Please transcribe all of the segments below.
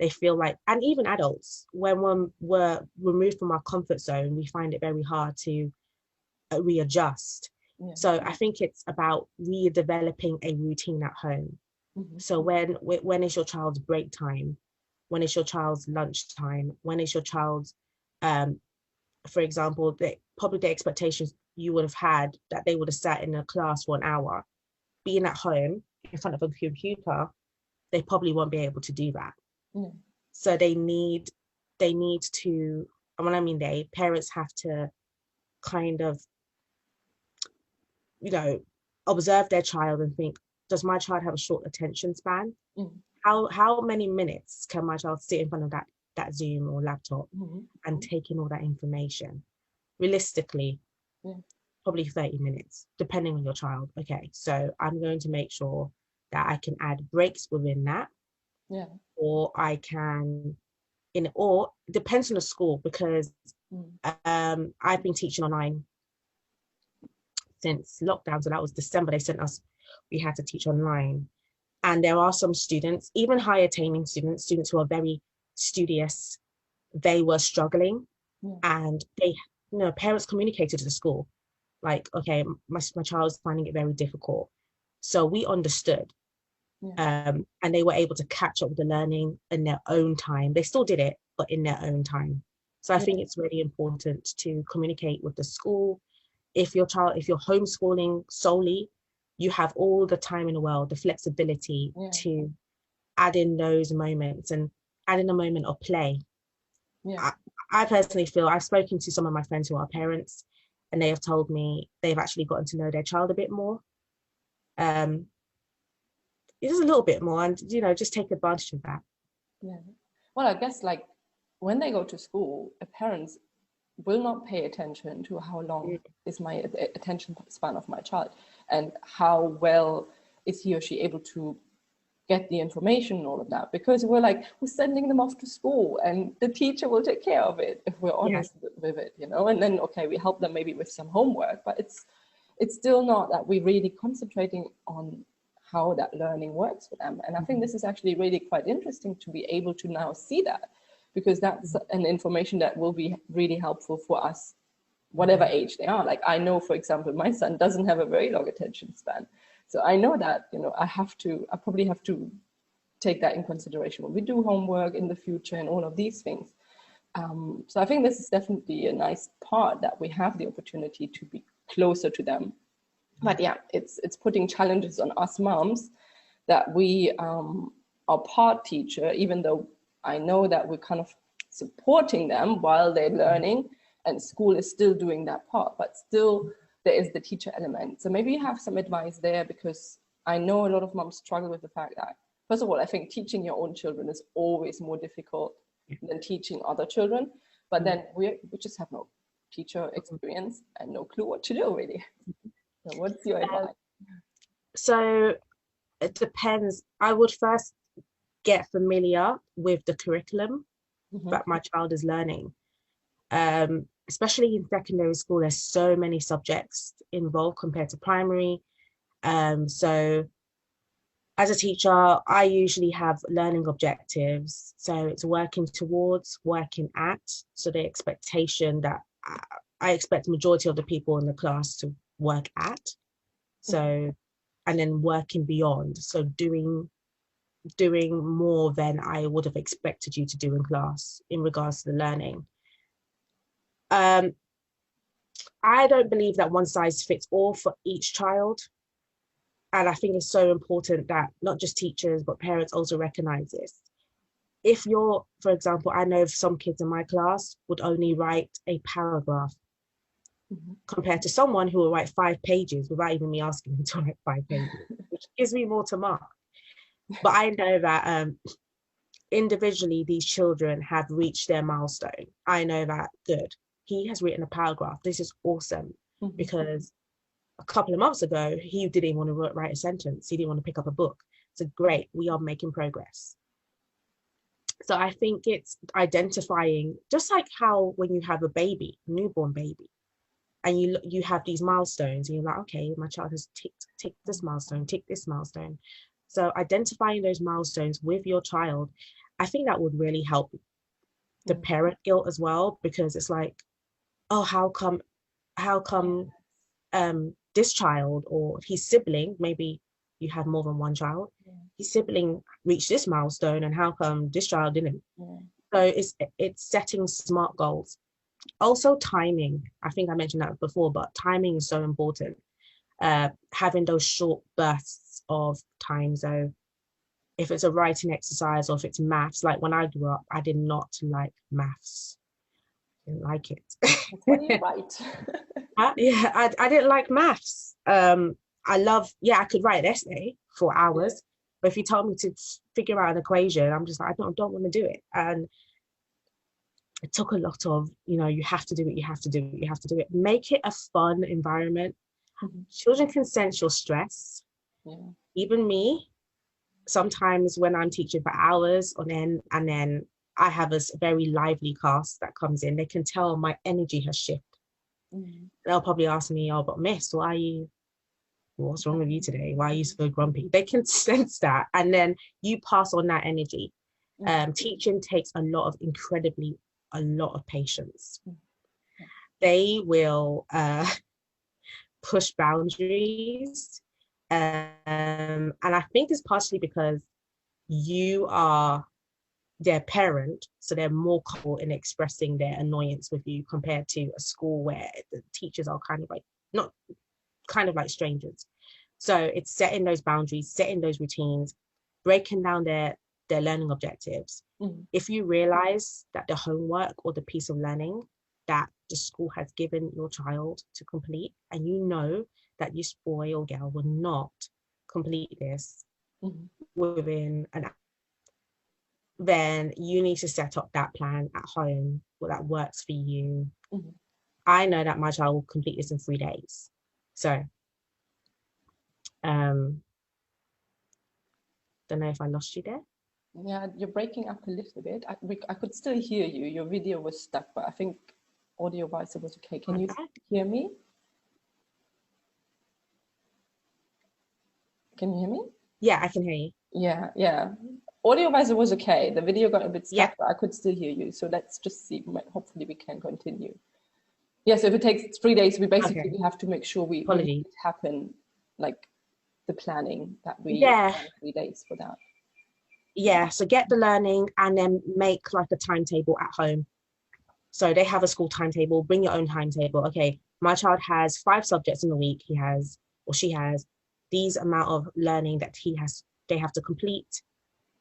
they feel like, and even adults, when we're removed from our comfort zone, we find it very hard to readjust. Yeah. So I think it's about redeveloping a routine at home. Mm-hmm. So when is your child's break time? When is your child's lunch time? When is your child's, for example, probably the expectations you would have had that they would have sat in a class for an hour. Being at home in front of a computer, they probably won't be able to do that. Yeah. So they need to, and when I mean parents have to kind of, observe their child and think, does my child have a short attention span? Mm-hmm. How many minutes can my child sit in front of that Zoom or laptop Mm-hmm. and take in all that information? Realistically, Yeah. probably 30 minutes, depending on your child. Okay, so I'm going to make sure that I can add breaks within that, Yeah. or I can, or it depends on the school, because I've been teaching online since lockdown. So that was December. We had to teach online. And there are some students, even high attaining students who are very studious, they were struggling. Yeah. And parents communicated to the school, like, okay, my child is finding it very difficult. So we understood. Yeah. And they were able to catch up with the learning in their own time. They still did it, but in their own time. So I think it's really important to communicate with the school. If you're homeschooling solely, you have all the time in the world, the flexibility to add in those moments and add in a moment of play. Yeah. I personally feel, I've spoken to some of my friends who are parents, and they have told me they've actually gotten to know their child a bit more. Just a little bit more, and just take advantage of that. Yeah. Well, I guess like when they go to school, parents will not pay attention to how long is my attention span of my child and how well is he or she able to get the information and all of that, because we're sending them off to school and the teacher will take care of it, if we're honest with it, and then we help them maybe with some homework, but it's still not that we're really concentrating on how that learning works for them. And I think this is actually really quite interesting to be able to now see that, because that's an information that will be really helpful for us, whatever age they are. Like I know, for example, my son doesn't have a very long attention span. So I know that, I probably have to take that in consideration when we do homework in the future and all of these things. So I think this is definitely a nice part, that we have the opportunity to be closer to them. But yeah, it's putting challenges on us moms that we are part teacher, even though I know that we're kind of supporting them while they're learning, and school is still doing that part, but still there is the teacher element. So maybe you have some advice there, because I know a lot of moms struggle with the fact that, first of all, I think teaching your own children is always more difficult than teaching other children. But then we just have no teacher experience and no clue what to do, really. So what's your advice? So it depends. I would first get familiar with the curriculum that my child is learning. Especially in secondary school, there's so many subjects involved compared to primary. So as a teacher, I usually have learning objectives. So it's working towards, working at. So the expectation that I expect the majority of the people in the class to work at. So, and then working beyond. So doing more than I would have expected you to do in class in regards to the learning. I don't believe that one size fits all for each child. And I think it's so important that not just teachers, but parents also recognize this. If you're, for example, I know some kids in my class would only write a paragraph compared to someone who will write 5 pages without even me asking them to write 5 pages, which gives me more to mark. But I know that individually, these children have reached their milestone. I know that, good. He has written a paragraph. This is awesome, because a couple of months ago, he didn't even want to write a sentence. He didn't want to pick up a book. So great, we are making progress. So I think it's identifying, just like how when you have a baby, a newborn baby, and you have these milestones, and you're like, okay, my child has ticked this milestone, ticked this milestone. So identifying those milestones with your child I think that would really help the parent guilt as well, because it's like, oh, how come this child or his sibling, maybe you have more than one child, his sibling reached this milestone, and how come this child didn't? So it's setting smart goals. Also timing. I think I mentioned that before, but timing is so important. Having those short bursts of time. So if it's a writing exercise or if it's maths, like when I grew up, I did not like maths. I didn't like it. What do you write? I didn't like maths. I could write an essay for hours, but if you told me to figure out an equation, I'm just like, I don't want to do it. And it took a lot of, you have to do it, you have to do it, you have to do it. Make it a fun environment. Children can sense your stress. Even me, sometimes when I'm teaching for hours on end, and then I have a very lively class that comes in, they can tell my energy has shifted. They'll probably ask me, oh, but miss, what's wrong with you today? Why are you so grumpy? They can sense that, and then you pass on that energy. Teaching takes a lot of patience. They will push boundaries, and I think it's partially because you are their parent, so they're more comfortable in expressing their annoyance with you compared to a school where the teachers are kind of like strangers. So it's setting those boundaries, setting those routines, breaking down their learning objectives. If you realize that the homework or the piece of learning that the school has given your child to complete, and you know that this boy or girl will not complete this within an hour, then you need to set up that plan at home that works for you. I know that my child will complete this in 3 days. So don't know if I lost you there. Yeah, you're breaking up a little bit. I could still hear you. Your video was stuck, but I think audio-wise it was okay. Can you hear me? Can you hear me? Yeah, I can hear you. Yeah. Audio-wise it was okay. The video got a bit stuck, but I could still hear you. So let's just see. Hopefully we can continue. Yeah, so if it takes 3 days, we basically have to make sure we make it happen, like the planning that we have 3 days for that. Yeah, so get the learning and then make like a timetable at home. So they have a school timetable, bring your own timetable. Okay, my child has 5 subjects in a week. He has, or she has, these amount of learning that they have to complete.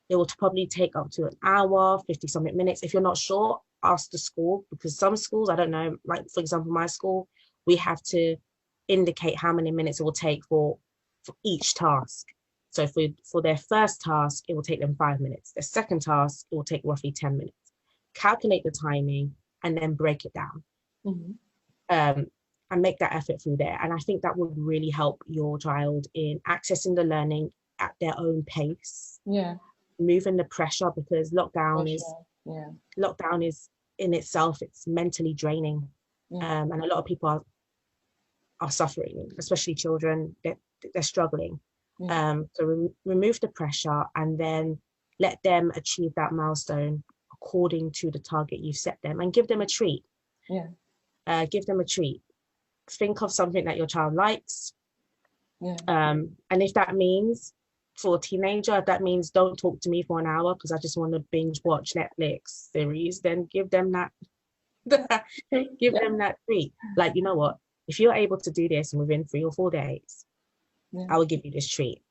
It will probably take up to an hour, 50 something minutes. If you're not sure, ask the school, because some schools, I don't know, like for example, my school, we have to indicate how many minutes it will take for each task. So for their first task, it will take them 5 minutes. The second task, it will take roughly 10 minutes. Calculate the timing and then break it down. And make that effort through there. And I think that would really help your child in accessing the learning at their own pace. Moving the pressure, because lockdown is in itself, it's mentally draining. And a lot of people are suffering, especially children. They're struggling. So remove the pressure and then let them achieve that milestone according to the target you've set them, and give them a treat. Give them a treat. Think of something that your child likes. And if that means, for a teenager, if that means don't talk to me for an hour because I just want to binge watch Netflix series, then give them that them that treat. Like, you know what, if you're able to do this within 3 or 4 days, I will give you this treat.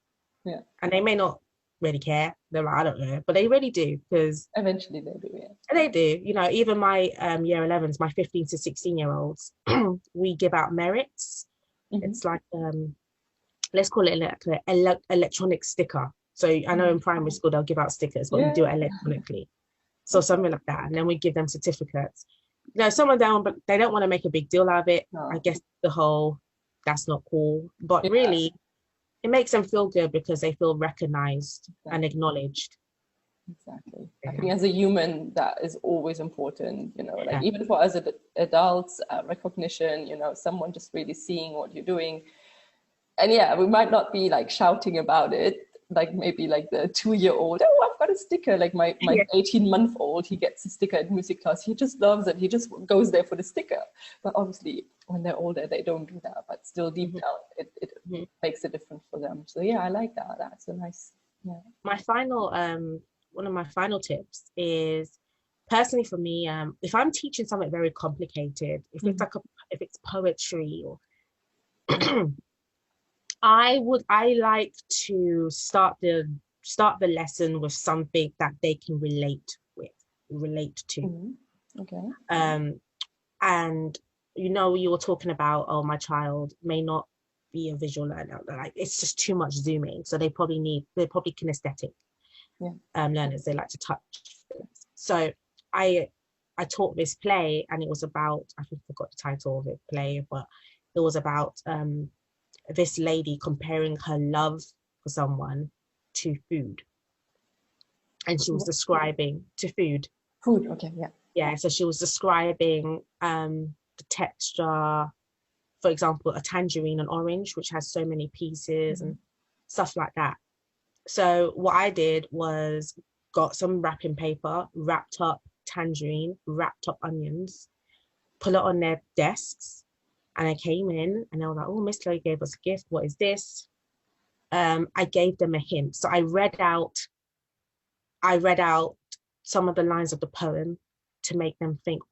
And they may not really care. They're like, I don't know, but they really do, because eventually they do. They do. Even my year 11s, my 15 to 16-year-olds, we give out merits. It's like let's call it like an electronic sticker. So I know in primary school they'll give out stickers, but we do it electronically. So something like that, and then we give them certificates. Some of them, but they don't want to make a big deal out of it. I guess the whole, that's not cool, but really it makes them feel good because they feel recognized and acknowledged. Exactly. I think as a human, that is always important, even for us adults, recognition, someone just really seeing what you're doing. And we might not be like shouting about it, like maybe like the 2-year-old, oh, I've got a sticker. Like my Yeah. 18-month-old, he gets a sticker in music class. He just loves it. He just goes there for the sticker. But obviously, when they're older, they don't do that. But still, deep down, it makes a difference for them. So yeah, I like that. That's a nice, yeah. My final, one of my final tips is, personally for me, if I'm teaching something very complicated, if it's like if it's poetry or I like to start the lesson with something that they can relate to. Okay. And you were talking about, oh, my child may not be a visual learner, like it's just too much zooming, so they're probably kinesthetic learners. They like to touch things. So I taught this play, and it was about, I forgot the title of the play, but it was about this lady comparing her love for someone to food, and she was describing to food. Okay, yeah. So she was describing the texture, for example, a tangerine and orange, which has so many pieces and stuff like that. So what I did was got some wrapping paper, wrapped up tangerine, wrapped up onions, put it on their desks, and I came in and they were like, oh, Miss Chloe gave us a gift. What is this? I gave them a hint. So I read out some of the lines of the poem to make them think,